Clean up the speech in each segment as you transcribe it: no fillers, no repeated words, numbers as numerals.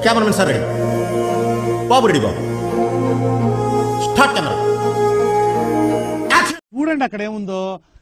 Cameramen sir ready, బాబు ready, బాబు start camera. చూడండి అక్కడ ఏముందో,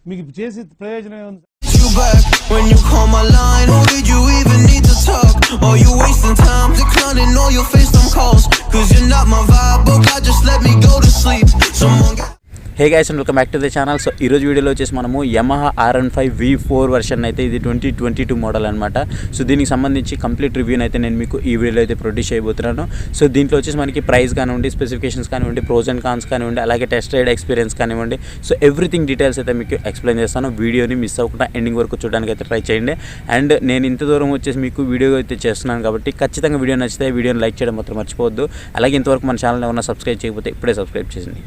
మీకు చేసి ప్రయోజనం ఏముంది. You back when you call my line. Who did you even need to talk? Or you wasting time declining all your FaceTime calls? Cause you're not my vibe, but God just let me go to sleep. Someone got hey guys and welcome back to the channel. So ఈరోజు వీడియోలో వచ్చేసి మనము Yamaha R15 V4 version అయితే ఇది 2022 model అనమాట. So దీనికి సంబంధించి complete రివ్యూని అయితే నేను మీకు ఈ వీడియోలో అయితే ప్రొడ్యూస్ చేయబోతున్నాను. సో దీంట్లో వచ్చేసి మనకి ప్రైస్ కానివ్వండి, స్పెసిఫికేషన్స్ కానివ్వండి, ప్రోస్ అండ్ కాన్స్ కానివ్వండి, అలాగే టెస్ట్ రైడ్ ఎక్స్పీరియన్స్ కానివ్వండి, సో ఎవ్రీథింగ్ డీటెయిల్స్ అయితే మీకు ఎక్స్ప్లెయిన్ చేస్తాను. వీడియోని మిస్ అవ్వకుండా ఎండింగ్ వరకు చూడడానికి అయితే ట్రై చేయండి. అండ్ నేను ఇంత దూరం వచ్చేసి మీకు వీడియో అయితే చేస్తున్నాను కాబట్టి ఖచ్చితంగా వీడియో నచ్చితే వీడియోని లైక్ చేయడం మాత్రం మర్చిపోవద్దు. అలాగే ఇంతవరకు మన ఛానల్ ఏమన్నా సబ్స్క్రైబ్ చేయకపోతే ఇప్పుడే సబ్స్క్రైబ్ చేసింది.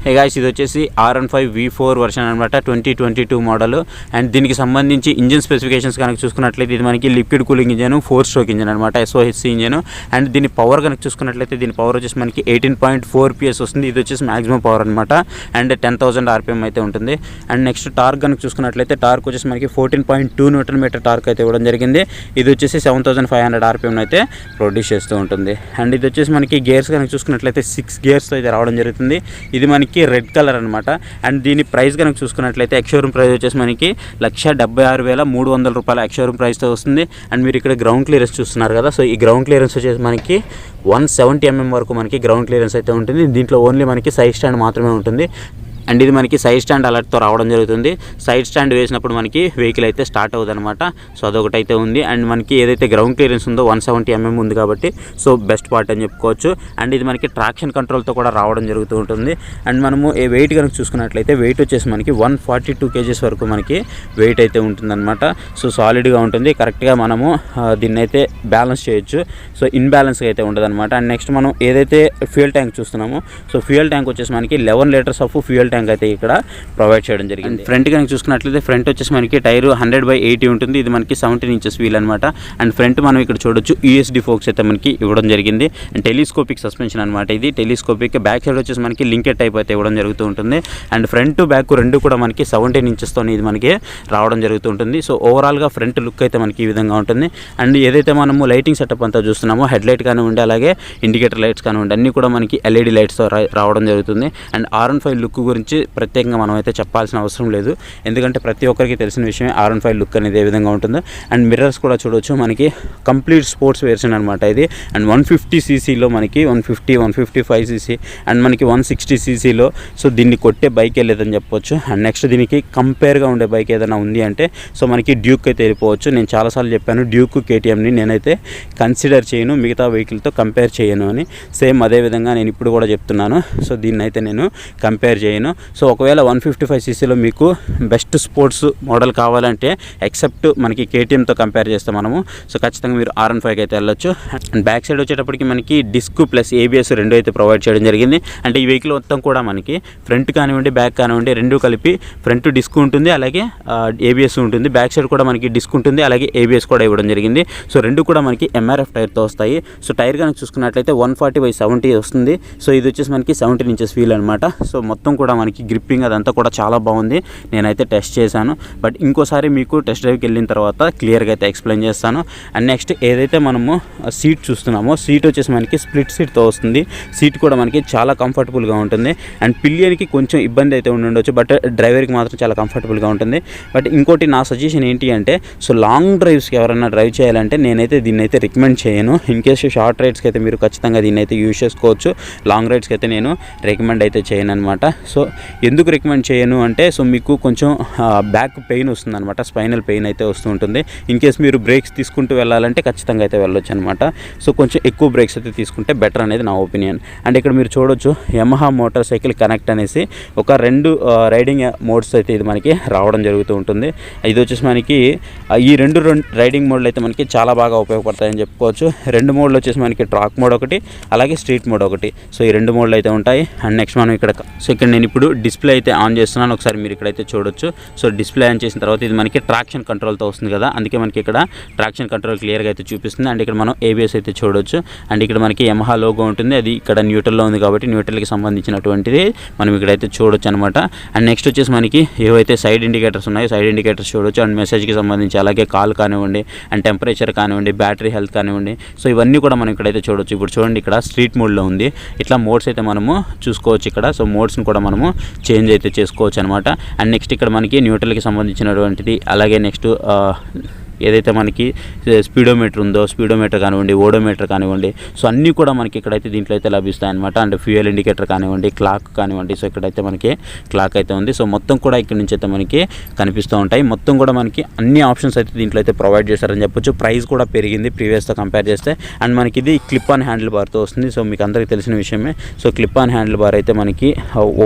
హే గాయ్స్, ఇది వచ్చేసి R15 V4 వర్షన్ అనమాట, 2022 మోడల్. అండ్ దీనికి సంబంధించి ఇంజిన్ స్పెసిఫికేషన్స్ కనుక చూసుకున్నట్లయితే ఇది మనకి liquid cooling engine, 4 stroke engine అనమాట, SOHC ఇంజన్. అండ్ దీని పవర్ కనుక చూసుకున్నట్లయితే దీని పవర్ వచ్చేసి మనకి 18.4 PS వస్తుంది. ఇది వచ్చేసి మాక్సిమం పవర్ అనమాట. అండ్ 10,000 RPM అయితే ఉంటుంది. అండ్ నెక్స్ట్ టార్క్ కనుక చూసుకున్నట్లయితే టార్క్ వచ్చేసి మనకి 14.2 Nm టార్క్ అయితే ఇవ్వడం జరిగింది. ఇది వచ్చేసి 7,500 RPM అయితే ప్రొడ్యూస్ చేస్తూ ఉంటుంది. అండ్ ఇది వచ్చేసి మనకి గేర్స్ కనుక చూసుకున్నట్లయితే 6 గేర్స్ అయితే రావడం జరుగుతుంది. ఇది మనకి రెడ్ కలర్ అనమాట. అండ్ దీని ప్రైస్ కనుక చూసుకున్నట్లయితే ఎక్స్షోరూమ్ ప్రైస్ వచ్చేసి మనకి 176,300 రూపాయల ఎక్స్షోరూమ్ ప్రైస్తో వస్తుంది. అండ్ మీరు ఇక్కడ గ్రౌండ్ క్లియరెన్స్ చూస్తున్నారు కదా, సో ఈ గ్రౌండ్ క్లియరెన్స్ వచ్చేసి మనకి 170 mm వరకు మనకి గ్రౌండ్ క్లియరెన్స్ అయితే ఉంటుంది. దీంట్లో ఓన్లీ మనకి సైడ్ స్టాండ్ మాత్రమే ఉంటుంది. అండ్ ఇది మనకి సైడ్ స్టాండ్ అలర్ట్తో రావడం జరుగుతుంది. సైడ్ స్టాండ్ వేసినప్పుడు మనకి వెహికల్ అయితే స్టార్ట్ అవుతుంది అనమాట. సో అదొకటి అయితే ఉంది. అండ్ మనకి ఏదైతే గ్రౌండ్ క్లియరెన్స్ ఉందో 170 mm ఉంది కాబట్టి సో బెస్ట్ పార్ట్ అని చెప్పుకోవచ్చు. అండ్ ఇది మనకి ట్రాక్షన్ కంట్రోల్తో కూడా రావడం జరుగుతూ ఉంటుంది. అండ్ మనము ఏ వెయిట్ కనుక చూసుకున్నట్లయితే వెయిట్ వచ్చేసి మనకి 142 kgs వరకు మనకి వెయిట్ అయితే ఉంటుందన్నమాట. సో సాలిడ్గా ఉంటుంది. కరెక్ట్గా మనము దీన్ని అయితే బ్యాలెన్స్ చేయొచ్చు. సో ఇన్బ్యాలెన్స్గా అయితే ఉండదు అనమాట. అండ్ నెక్స్ట్ మనం ఏదైతే ఫ్యూయల్ ట్యాంక్ చూస్తున్నామో, సో ఫ్యూయల్ ట్యాంక్ వచ్చేసి మనకి 11 లీటర్స్ ఆఫ్ ఫ్యూయల్ ట్యాంక్ అయితే ఇక్కడ ప్రొవైడ్ చేయడం జరిగింది. ఫ్రంట్ కనుక చూసుకున్నట్లయితే ఫ్రంట్ వచ్చేసి మనకి టైర్ 100/80 ఉంటుంది. ఇది మనకి 17 inches వీల్ అనమాట. అండ్ ఫ్రంట్ మనం ఇక్కడ చూడొచ్చు USD ఫోక్స్ అయితే మనకి ఇవ్వడం జరిగింది. అండ్ టెలిస్కోపిక్ సస్పెన్షన్ అనమాట. ఇది టెలిస్కోపిక్. బ్యాక్ సైడ్ వచ్చేసి మనకి లింకెడ్ టైప్ అయితే ఇవ్వడం జరుగుతూ ఉంటుంది. అండ్ ఫ్రంట్ బ్యాక్ రెండు కూడా మనకి 17 inches ఇది మనకి రావడం జరుగుతూ ఉంటుంది. సో ఓవరాల్గా ఫ్రంట్ లుక్ అయితే మనకి ఈ విధంగా ఉంటుంది. అండ్ ఏదైతే మనము లైటింగ్ సెటప్ అంతా చూస్తున్నామో, హెడ్ లైట్ కానివ్వండి, అలాగే ఇండికేటర్ లైట్స్ కానివ్వండి, అన్నీ కూడా మనకి LED లైట్స్తో రావడం జరుగుతుంది. అండ్ R15 లుక్ గురించి ప్రత్యేకంగా మనం అయితే చెప్పాల్సిన అవసరం లేదు, ఎందుకంటే ప్రతి ఒక్కరికి తెలిసిన విషయమే R15 లుక్ అనేది ఏ విధంగా ఉంటుందో. అండ్ మిర్రర్స్ కూడా చూడవచ్చు, మనకి కంప్లీట్ స్పోర్ట్స్ వెర్షన్ అనమాట ఇది. అండ్ 150 cc మనకి 150, 155 cc అండ్ మనకి 160 cc సో దీన్ని కొట్టే బైక్ లేదని చెప్పొచ్చు. అండ్ నెక్స్ట్ దీనికి కంపేర్గా ఉండే బైక్ ఏదైనా ఉంది అంటే సో మనకి డ్యూక్ అయితే వెళ్ళిపోవచ్చు. నేను చాలాసార్లు చెప్పాను, డ్యూక్ KTMని నేనైతే కన్సిడర్ చేయను, మిగతా వెహికల్తో కంపేర్ చేయను అని. సేమ్ అదేవిధంగా నేను ఇప్పుడు కూడా చెప్తున్నాను. సో దీన్ని అయితే నేను కంపేర్ చేయను. సో ఒకవేళ 155 cc మీకు బెస్ట్ స్పోర్ట్స్ మోడల్ కావాలంటే ఎక్సెప్ట్ మనకి KTMతో కంపేర్ చేస్తే మనము సో ఖచ్చితంగా మీరు R15 అయితే వెళ్ళొచ్చు. అండ్ బ్యాక్ సైడ్ వచ్చేటప్పటికి మనకి డిస్క్ ప్లస్ ABS రెండు అయితే ప్రొవైడ్ చేయడం జరిగింది. అంటే ఈ వెహికల్ మొత్తం కూడా మనకి ఫ్రంట్ కానివ్వండి, బ్యాక్ కానివ్వండి, రెండు కలిపి ఫ్రంట్ డిస్క్ ఉంటుంది, అలాగే ABS ఉంటుంది. బ్యాక్ సైడ్ కూడా మనకి డిస్క్ ఉంటుంది, అలాగే ABS కూడా ఇవ్వడం జరిగింది. సో రెండు కూడా మనకి MRF టైర్తో వస్తాయి. సో టైర్ కనుక చూసుకున్నట్లయితే 140/70 వస్తుంది. సో ఇది వచ్చేసి మనకి 17 inches వీల్ అనమాట. సో మొత్తం కూడా మనకి గ్రిప్పింగ్ అదంతా కూడా చాలా బాగుంది. నేనైతే టెస్ట్ చేశాను, బట్ ఇంకోసారి మీకు టెస్ట్ డ్రైవ్కి వెళ్ళిన తర్వాత క్లియర్గా అయితే ఎక్స్ప్లెయిన్ చేస్తాను. అండ్ నెక్స్ట్ ఏదైతే మనము సీట్ చూస్తున్నామో, సీట్ వచ్చేసి మనకి స్ప్లిట్ సీట్తో వస్తుంది. సీట్ కూడా మనకి చాలా కంఫర్టబుల్గా ఉంటుంది. అండ్ పిలియన్కి కొంచెం ఇబ్బంది అయితే ఉండొచ్చు, బట్ డ్రైవర్కి మాత్రం చాలా కంఫర్టబుల్గా ఉంటుంది. బట్ ఇంకోటి నా సజెషన్ ఏంటి అంటే, సో లాంగ్ డ్రైవ్స్కి ఎవరైనా డ్రైవ్ చేయాలంటే నేనైతే దీన్ని అయితే రికమెండ్ చేయను. ఇన్ కేసు షార్ట్ రైడ్స్కి అయితే మీరు ఖచ్చితంగా దీన్ని అయితే యూజ్ చేసుకోవచ్చు. లాంగ్ రైడ్స్కి అయితే నేను రికమెండ్ అయితే చేయను అనమాట. సో ఎందుకు రికమెండ్ చేయను అంటే, సో మీకు కొంచెం బ్యాక్ పెయిన్ వస్తుంది అనమాట, స్పైనల్ పెయిన్ అయితే వస్తూ ఉంటుంది. ఇన్ కేస్ మీరు బ్రేక్స్ తీసుకుంటూ వెళ్ళాలంటే ఖచ్చితంగా అయితే వెళ్ళొచ్చు అనమాట. సో కొంచెం ఎక్కువ బ్రేక్స్ అయితే తీసుకుంటే బెటర్ అనేది నా ఒపీనియన్. అండ్ ఇక్కడ మీరు చూడొచ్చు, యమహా మోటార్ సైకిల్ కనెక్ట్ అనేసి ఒక 2 రైడింగ్ మోడ్స్ అయితే ఇది మనకి రావడం జరుగుతూ ఉంటుంది. ఇది వచ్చేసి మనకి ఈ రెండు రైడింగ్ మోడ్లు అయితే మనకి చాలా బాగా ఉపయోగపడతాయని చెప్పుకోవచ్చు. 2 మోడ్లు వచ్చేసి మనకి ట్రాక్ మోడ్ ఒకటి, అలాగే స్ట్రీట్ మోడ్ ఒకటి. సో ఈ 2 మోడ్లు అయితే ఉంటాయి. అండ్ నెక్స్ట్ మనం ఇక్కడ నేను ఇప్పుడు ఇప్పుడు డిస్ప్లే అయితే ఆన్ చేస్తున్నాను, ఒకసారి మీరు ఇక్కడైతే చూడొచ్చు. సో డిస్ప్లే ఆన్ చేసిన తర్వాత ఇది మనకి ట్రాక్షన్ కంట్రోల్తో వస్తుంది కదా, అందుకే మనకి ఇక్కడ ట్రాక్షన్ కంట్రోల్ క్లియర్గా అయితే చూపిస్తుంది. అండ్ ఇక్కడ మనం ఏబిఎస్ అయితే చూడొచ్చు. అండ్ ఇక్కడ మనకి యమహా లోగో ఉంటుంది, అది ఇక్కడ న్యూట్రల్లో ఉంది కాబట్టి న్యూట్రల్కి సంబంధించినటువంటిది మనం ఇక్కడైతే చూడొచ్చు అనమాట. అండ్ నెక్స్ట్ వచ్చేసి మనకి ఏవైతే సైడ్ ఇండికేటర్స్ ఉన్నాయో సైడ్ ఇండికేటర్స్ చూడొచ్చు. అండ్ మెసేజ్కి సంబంధించి అలాగే కాల్ కానివ్వండి, అండ్ టెంపరేచర్ కానివ్వండి, బ్యాటరీ హెల్త్ కానివ్వండి, సో ఇవన్నీ కూడా మనం ఇక్కడైతే చూడొచ్చు. ఇప్పుడు చూడండి ఇక్కడ స్ట్రీట్ మోడ్లో ఉంది. ఇట్లా మోడ్స్ అయితే మనము చూసుకోవచ్చు ఇక్కడ. సో మోడ్స్ని కూడా మనము చేంజ్ అయితే చేసుకోవచ్చు అనమాట. అండ్ నెక్స్ట్ ఇక్కడ మనకి న్యూట్రల్కి సంబంధించినటువంటిది, అలాగే నెక్స్ట్ ఏదైతే మనకి స్పీడోమీటర్ ఉందో స్పీడోమీటర్ కానివ్వండి, ఓడోమీటర్ కానివ్వండి, సో అన్నీ కూడా మనకి ఇక్కడైతే దీంట్లో అయితే లభిస్తాయి అనమాట. అండ్ ఫ్యూయల్ ఇండికేటర్ కానివ్వండి, క్లాక్ కానివ్వండి, సో ఇక్కడైతే మనకి క్లాక్ అయితే ఉంది. సో మొత్తం కూడా ఇక్కడ నుంచి అయితే మనకి కనిపిస్తూ ఉంటాయి. మొత్తం కూడా మనకి అన్ని ఆప్షన్స్ అయితే దీంట్లో అయితే ప్రొవైడ్ చేశారని చెప్పొచ్చు. ప్రైస్ కూడా పెరిగింది ప్రీవియస్తో కంపేర్ చేస్తే. అండ్ మనకి ఇది క్లిప్ ఆన్ హ్యాండిల్ బార్తో వస్తుంది. సో మీకు అందరికీ తెలిసిన విషయమే. So clip on handle bar అయితే మనకి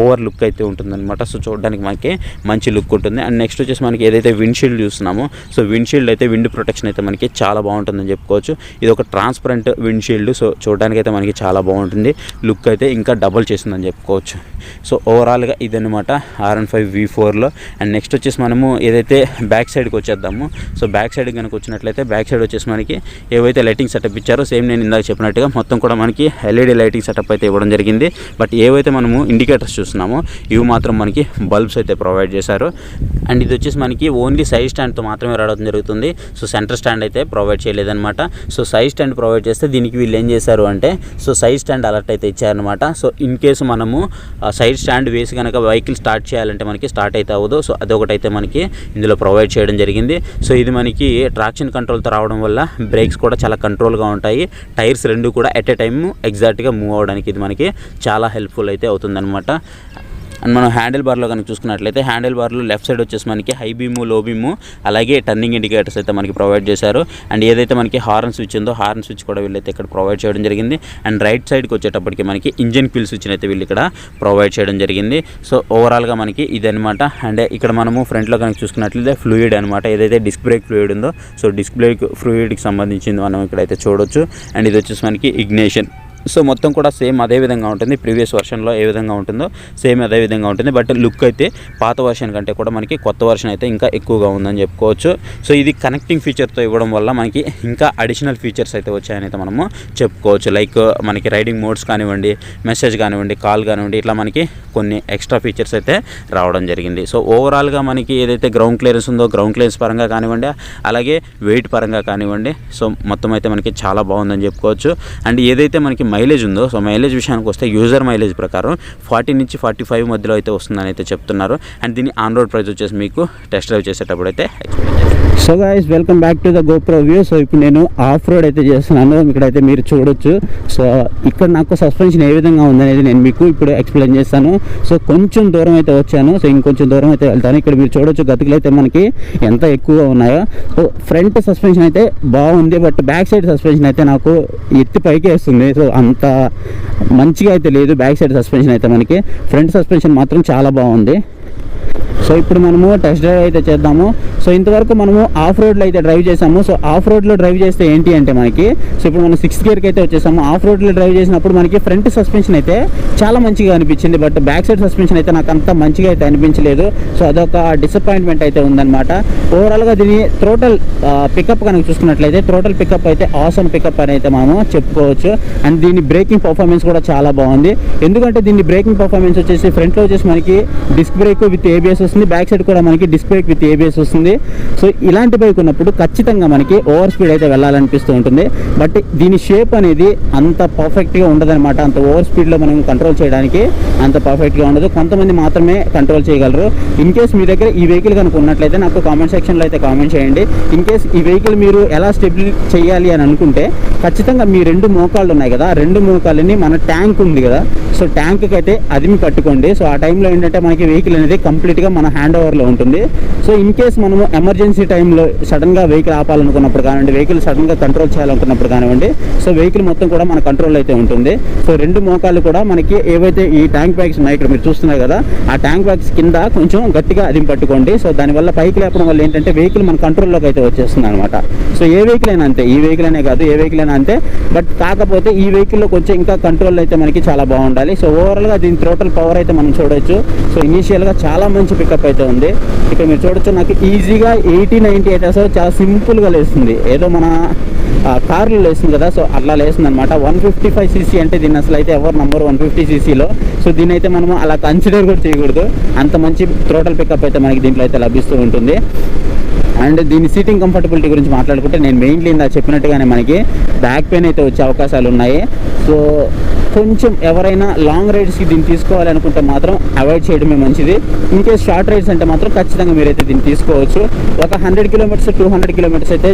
ఓవర్ లుక్ అయితే ఉంటుందన్నమాట. సో చూడడానికి మనకి మంచి లుక్ ఉంటుంది. అండ్ నెక్స్ట్ వచ్చేసి మనకి ఏదైతే విండ్షీల్డ్ చూస్తున్నామో, సో విండ్షీల్డ్ అయితే విండ్ ప్రొటెక్షన్ అయితే మనకి చాలా బాగుంటుందని చెప్పుకోవచ్చు. ఇది ఒక ట్రాన్స్పరెంట్ విండ్షీల్డ్. సో చూడడానికి అయితే మనకి చాలా బాగుంటుంది. లుక్ అయితే ఇంకా డబుల్ చేసిందని చెప్పుకోవచ్చు. సో ఓవరాల్గా ఇదన్నమాట R15 V4లో. అండ్ నెక్స్ట్ వచ్చేసి మనము ఏదైతే బ్యాక్ సైడ్కి వచ్చేద్దాము. సో బ్యాక్ సైడ్ కనుక వచ్చినట్లయితే బ్యాక్ సైడ్ వచ్చేసి మనకి ఏవైతే లైటింగ్ సెటప్ ఇచ్చారో సేమ్ నేను ఇందాక చెప్పినట్టుగా మొత్తం కూడా మనకి LED లైటింగ్ సెటప్ అయితే ఇవ్వడం జరిగింది. బట్ ఏవైతే మనము ఇండికేటర్స్ చూస్తున్నామో ఇవి మాత్రం మనకి బల్బ్స్ అయితే ప్రొవైడ్ చేశారు. అండ్ ఇది వచ్చేసి మనకి ఓన్లీ సైడ్ స్టాండ్తో మాత్రమే రావడం జరుగుతుంది. సో సెంటర్ స్టాండ్ అయితే ప్రొవైడ్ చేయలేదన్నమాట. సో సైడ్ స్టాండ్ ప్రొవైడ్ చేస్తే దీనికి వీళ్ళు ఏం చేశారు అంటే సో సైడ్ స్టాండ్ అలర్ట్ అయితే ఇచ్చారనమాట. సో ఇన్ కేసు మనము సైడ్ స్టాండ్ వేసి కనుక వెహికల్ స్టార్ట్ చేయాలంటే మనకి స్టార్ట్ అయితే అవ్వదు. సో అదొకటైతే మనకి ఇందులో ప్రొవైడ్ చేయడం జరిగింది. సో ఇది మనకి ట్రాక్షన్ కంట్రోల్తో రావడం వల్ల బ్రేక్స్ కూడా చాలా కంట్రోల్గా ఉంటాయి. టైర్స్ రెండు కూడా ఎట్ ఏ టైమ్ ఎగ్జాక్ట్గా మూవ్ అవ్వడానికి ఇది మనకి చాలా హెల్ప్ఫుల్ అయితే అవుతుందన్నమాట. అండ్ మనం హ్యాండిల్ బార్లో కనుక చూసుకున్నట్లయితే హ్యాండిల్ బార్లో లెఫ్ట్ సైడ్ వచ్చేసి మనకి హై బీము, లో బీము, అలాగే టర్నింగ్ ఇండికేటర్స్ అయితే మనకి ప్రొవైడ్ చేశారు. అండ్ ఏదైతే మనకి హార్న్ స్విచ్ ఉందో హార్న్ స్విచ్ కూడా వీళ్ళైతే ఇక్కడ ప్రొవైడ్ చేయడం జరిగింది. అండ్ రైట్ సైడ్కి వచ్చేటప్పటికి మనకి ఇంజన్ క్విల్ స్విచ్ని అయితే వీళ్ళు ఇక్కడ ప్రొవైడ్ చేయడం జరిగింది. సో ఓవరాల్గా మనకి ఇదనమాట. అండ్ ఇక్కడ మనము ఫ్రంట్లో కనుక చూసుకున్నట్లయితే ఫ్లూయిడ్ అనమాట, ఏదైతే డిస్క్ బ్రేక్ ఫ్లూయిడ్ ఉందో సో డిస్క్ బ్రేక్ ఫ్లూయిడ్కి సంబంధించింది మనం ఇక్కడైతే చూడొచ్చు. అండ్ ఇది వచ్చేసి మనకి ఇగ్నిషన్. సో మొత్తం కూడా సేమ్ అదే విధంగా ఉంటుంది. ప్రీవియస్ వర్షన్లో ఏ విధంగా ఉంటుందో సేమ్ అదే విధంగా ఉంటుంది. బట్ లుక్ అయితే పాత వర్షన్ కంటే కూడా మనకి కొత్త వర్షన్ అయితే ఇంకా ఎక్కువగా ఉందని చెప్పుకోవచ్చు. సో ఇది కనెక్టింగ్ ఫీచర్తో ఇవ్వడం వల్ల మనకి ఇంకా అడిషనల్ ఫీచర్స్ అయితే వచ్చాయని అయితే మనము చెప్పుకోవచ్చు. లైక్ మనకి రైడింగ్ మోడ్స్ కానివ్వండి, మెసేజ్ కానివ్వండి, కాల్ కానివ్వండి, ఇట్లా మనకి కొన్ని ఎక్స్ట్రా ఫీచర్స్ అయితే రావడం జరిగింది. సో ఓవరాల్గా మనకి ఏదైతే గ్రౌండ్ క్లియరెన్స్ ఉందో గ్రౌండ్ క్లియరెన్స్ పరంగా కానివ్వండి, అలాగే వెయిట్ పరంగా కానివ్వండి, సో మొత్తం అయితే మనకి చాలా బాగుందని చెప్పుకోవచ్చు. అండ్ ఏదైతే మనకి మైలేజ్ ఉందో సో మైలేజ్ విషయానికి వస్తే యూజర్ మైలేజ్ ప్రకారం 40 నుంచి 45 మధ్యలో అయితే వస్తుందని అయితే చెప్తున్నారు. అండ్ దీని ఆన్ రోడ్ ప్రైస్ వచ్చేసి మీకు టెస్ట్ డ్రైవ్ చేసేటప్పుడు అయితే ఎక్స్ప్లెయిన్ చేస్తాను. So guys welcome back to the GoPro view. So ఇప్పుడు నేను ఆఫ్ రోడ్ అయితే చేస్తున్నాను. ఇక్కడైతే మీరు చూడొచ్చు. సో ఇక్కడ నాకు సస్పెన్షన్ ఏ విధంగా ఉందనేది నేను మీకు ఇప్పుడు ఎక్స్ప్లెయిన్ చేస్తాను. సో కొంచెం దూరం అయితే వచ్చాను. సో ఇంకొంచెం దూరం అయితే వెళ్తాను. ఇక్కడ మీరు చూడొచ్చు గతుకులు అయితే మనకి ఎంత ఎక్కువగా ఉన్నాయో. సో ఫ్రంట్ సస్పెన్షన్ అయితే బాగుంది, బట్ బ్యాక్ సైడ్ సస్పెన్షన్ అయితే నాకు ఎత్తి పైకి వేస్తుంది. సో అంత మంచిగా అయితే లేదు బ్యాక్ సైడ్ సస్పెన్షన్ అయితే. మనకి ఫ్రంట్ సస్పెన్షన్ మాత్రం చాలా బాగుంది. సో ఇప్పుడు మనము టెస్ట్ డ్రైవ్ అయితే చేద్దాము. సో ఇంతవరకు మనము ఆఫ్ రోడ్లో అయితే డ్రైవ్ చేసాము. సో ఆఫ్ రోడ్లో డ్రైవ్ చేస్తే ఏంటి అంటే మనకి సో ఇప్పుడు మనం 6th గేర్కి అయితే వచ్చేసాము. ఆఫ్ రోడ్లో డ్రైవ్ చేసినప్పుడు మనకి ఫ్రంట్ సస్పెన్షన్ అయితే చాలా మంచిగా అనిపించింది, బట్ బ్యాక్ సైడ్ సస్పెన్షన్ అయితే నాకు అంత మంచిగా అయితే అనిపించలేదు. సో అదొక డిసప్పాయింట్మెంట్ అయితే ఉందన్నమాట. ఓవరాల్గా దీని థ్రోటల్ పికప్ కనుక చూసుకున్నట్లయితే థ్రోటల్ పికప్ అయితే ఆసమ్ పికప్ అని అయితే మనము చెప్పుకోవచ్చు. అండ్ దీని బ్రేకింగ్ పర్ఫార్మెన్స్ కూడా చాలా బాగుంది. ఎందుకంటే దీని బ్రేకింగ్ పర్ఫార్మెన్స్ వచ్చేసి ఫ్రంట్లో వచ్చేసి మనకి డిస్క్ బ్రేక్ విత్ ABS వస్తుంది, బ్యాక్ సైడ్ కూడా మనకి డిస్క్ బ్రేక్ విత్ ABS వస్తుంది. సో ఇలాంటి బైక్ ఉన్నప్పుడు ఖచ్చితంగా మనకి ఓవర్ స్పీడ్ అయితే వెళ్ళాలనిపిస్తూ ఉంటుంది. బట్ దీని షేప్ అనేది అంత పర్ఫెక్ట్గా ఉండదన్నమాట. అంత ఓవర్ స్పీడ్లో మనం కంట్రోల్ చేయడానికి అంత పర్ఫెక్ట్గా ఉండదు. కొంతమంది మాత్రమే కంట్రోల్ చేయగలరు. ఇన్ కేస్ మీ దగ్గర ఈ వెహికల్ కనుక ఉన్నట్లయితే నాకు కామెంట్ సెక్షన్లో అయితే కామెంట్ చేయండి. ఇన్ కేస్ ఈ వెహికల్ మీరు ఎలా స్టెబిల్ చేయాలి అని అనుకుంటే ఖచ్చితంగా మీ 2 మోకాళ్ళు ఉన్నాయి కదా, 2 మోకాళ్ళని మన ట్యాంక్ ఉంది కదా, సో ట్యాంక్కి అయితే అదిమి కట్టుకోండి. సో ఆ టైంలో ఏంటంటే మనకి వెహికల్ అనేది కంప్లీట్గా మన హ్యాండ్ ఓవర్లో ఉంటుంది. సో ఇన్ కేస్ మనము ఎమర్జెన్సీ టైంలో సడన్గా వెహికల్ ఆపాలనుకున్నప్పుడు కానివ్వండి, వెహికల్ సడన్గా కంట్రోల్ చేయాలనుకున్నప్పుడు కానివ్వండి, సో వెహికల్ మొత్తం కూడా మన కంట్రోల్ అయితే ఉంటుంది. సో రెండు మోకాళ్ళు కూడా మనకి ఏవైతే ఈ ట్యాంక్ బ్యాగ్స్ ఉన్నాయి ఇక్కడ మీరు చూస్తున్నారు కదా, ఆ ట్యాంక్ బ్యాగ్స్ కింద కొంచెం గట్టిగా అది పట్టుకోండి. సో దానివల్ల పైకి లేపడం వల్ల ఏంటంటే వెహికల్ మన కంట్రోల్లోకి అయితే వచ్చేస్తుంది అనమాట. సో ఏ వెహికల్ అయినా అంతే, ఈ వెహికల్ అనే కాదు, ఏ వెహికల్ అయినా అంతే. బట్ కాకపోతే ఈ వెహికల్లో కొంచెం ఇంకా కంట్రోల్ అయితే మనకి చాలా బాగుండాలి. సో ఓవరాల్గా దీని టోటల్ పవర్ అయితే మనం చూడొచ్చు. సో ఇనీషియల్గా చాలా మంచి పికప్ అయితే ఉంది. ఇక్కడ మీరు చూడొచ్చు, నాకు ఈజీగా 80-90 అయితే అసలు చాలా సింపుల్గా లేస్తుంది. ఏదో మన కార్లు లేస్తుంది కదా, సో అట్లా లేస్తుంది అనమాట. 155cc అంటే దీన్ని అసలు అయితే ఎవరు నంబర్ 150ccలో. సో దీన్ని అయితే మనము అలా కన్సిడర్ కూడా చేయకూడదు. అంత మంచి టోటల్ పికప్ అయితే మనకి దీంట్లో అయితే లభిస్తూ ఉంటుంది. అండ్ దీని సీటింగ్ కంఫర్టబిలిటీ గురించి మాట్లాడుకుంటే నేను మెయిన్లీ ఇందా చెప్పినట్టుగానే మనకి బ్యాక్ పెయిన్ అయితే వచ్చే అవకాశాలు ఉన్నాయి. సో కొంచెం ఎవరైనా లాంగ్ రైడ్స్కి దీన్ని తీసుకోవాలి అనుకుంటే మాత్రం అవాయిడ్ చేయడమే మంచిది. ఇన్ కేస్ షార్ట్ రైడ్స్ అంటే మాత్రం ఖచ్చితంగా మీరైతే దీన్ని తీసుకోవచ్చు. ఒక 100 కిలోమీటర్స్ 200 కిలోమీటర్స్ అయితే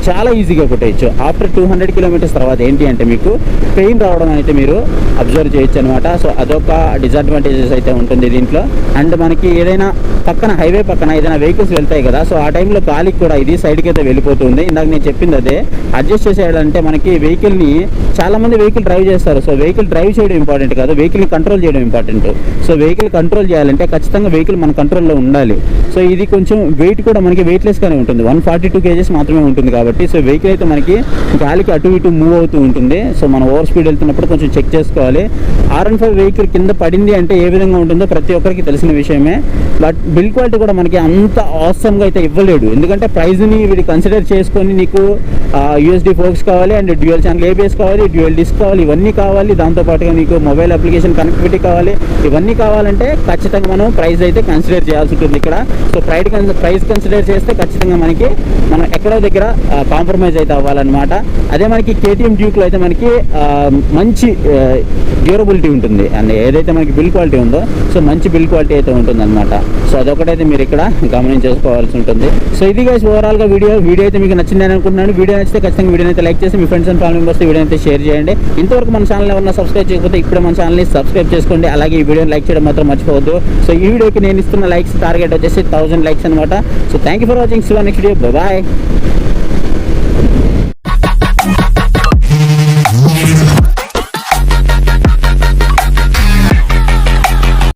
చాలా ఈజీగా కొట్టేయచ్చు. ఆఫ్టర్ 200 కిలోమీటర్స్ తర్వాత ఏంటి అంటే మీకు పెయిన్ రావడం అయితే మీరు అబ్జర్వ్ చేయొచ్చు అనమాట. సో అదొక డిసడ్వాంటేజెస్ అయితే ఉంటుంది దీంట్లో. అండ్ మనకి ఏదైనా పక్కన హైవే పక్కన ఏదైనా వెహికల్స్ వెళ్తాయి కదా, సో ఆ టైంలో గాలికి కూడా ఇది సైడ్కి అయితే వెళ్ళిపోతుంది. ఇందాక నేను చెప్పింది అదే, అడ్జస్ట్ చేసేయాలంటే మనకి వెహికల్ని చాలామంది వెహికల్ డ్రైవ్ చేస్తారు. సో వెహికల్ డ్రైవ్ చేయడం ఇంపార్టెంట్ కాదు, వెహికల్ని కంట్రోల్ చేయడం ఇంపార్టెంట్. సో వెహికల్ కంట్రోల్ చేయాలంటే ఖచ్చితంగా వెహికల్ మన కంట్రోల్లో ఉండాలి. సో ఇది కొంచెం వెయిట్ కూడా మనకి వెయిట్లెస్గానే ఉంటుంది, 142 kgs మాత్రమే ఉంటుంది కాబట్టి. సో వెహికల్ అయితే మనకి గాలికి అటు ఇటు మూవ్ అవుతూ ఉంటుంది. సో మనం ఓవర్ స్పీడ్ వెళ్తున్నప్పుడు కొంచెం చెక్ చేసుకోవాలి. R15 వెహికల్ కింద పడింది అంటే ఏ విధంగా ఉంటుందో ప్రతి ఒక్కరికి తెలిసిన విషయమే. బట్ బిల్ క్వాలిటీ కూడా మనకి అంత ఆసమ్గా అయితే ఇవ్వలేడు. ఎందుకంటే ప్రైజ్ని వీడి కన్సిడర్ చేసుకొని నీకు USD ఫోక్స్ కావాలి, అండ్ డ్యూయల్ ఛానల్ ABS కావాలి, డ్యూయల్ డిస్క్ కావాలి, ఇవన్నీ కావాలి. దాంతోపాటుగా నీకు మొబైల్ అప్లికేషన్ కనెక్టివిటీ కావాలి. ఇవన్నీ కావాలంటే ఖచ్చితంగా మనం ప్రైస్ అయితే కన్సిడర్ చేయాల్సి ఉంటుంది ఇక్కడ. సో ప్రైస్ కన్సిడర్ చేస్తే ఖచ్చితంగా మనం ఎక్కడో దగ్గర కాంప్రమైజ్ అయితే అవ్వాలన్నమాట. అదే మనకి KTM డ్యూక్లో అయితే మనకి మంచి డ్యూరబిలిటీ ఉంటుంది. అండ్ ఏదైతే మనకి బిల్ క్వాలిటీ ఉందో, సో మంచి బిల్ క్వాలిటీ అయితే ఉంటుంది అనమాట. సో అదొకటైతే మీరు ఇక్కడ గమనించేసుకోవాల్సి ఉంటుంది. సో ఇది గైస్ ఓవరాల్గా వీడియో అయితే మీకు నచ్చిందని అనుకుంటున్నాను. వీడియో నచ్చితే ఖచ్చితంగా వీడియో అయితే లైక్ చేసి మీ friends and family members video అయితే షేర్ చేయండి. ఇంతవరకు మన ఛానల్ ఎవరైనా సబ్స్క్రైబ్ చేయకపోతే ఇప్పుడే మన ఛానల్ని సబ్స్క్రైబ్ చేసుకోండి. అలాగే ఈ వీడియోని లైక్ చేయడం మాత్రం మర్చిపోవద్దు. సో ఈ వీడియోకి నేను ఇస్తున్న లైక్స్ టార్గెట్ వచ్చేసి 1000 likes అనమాట. So thank you for watching. Next video. Bye.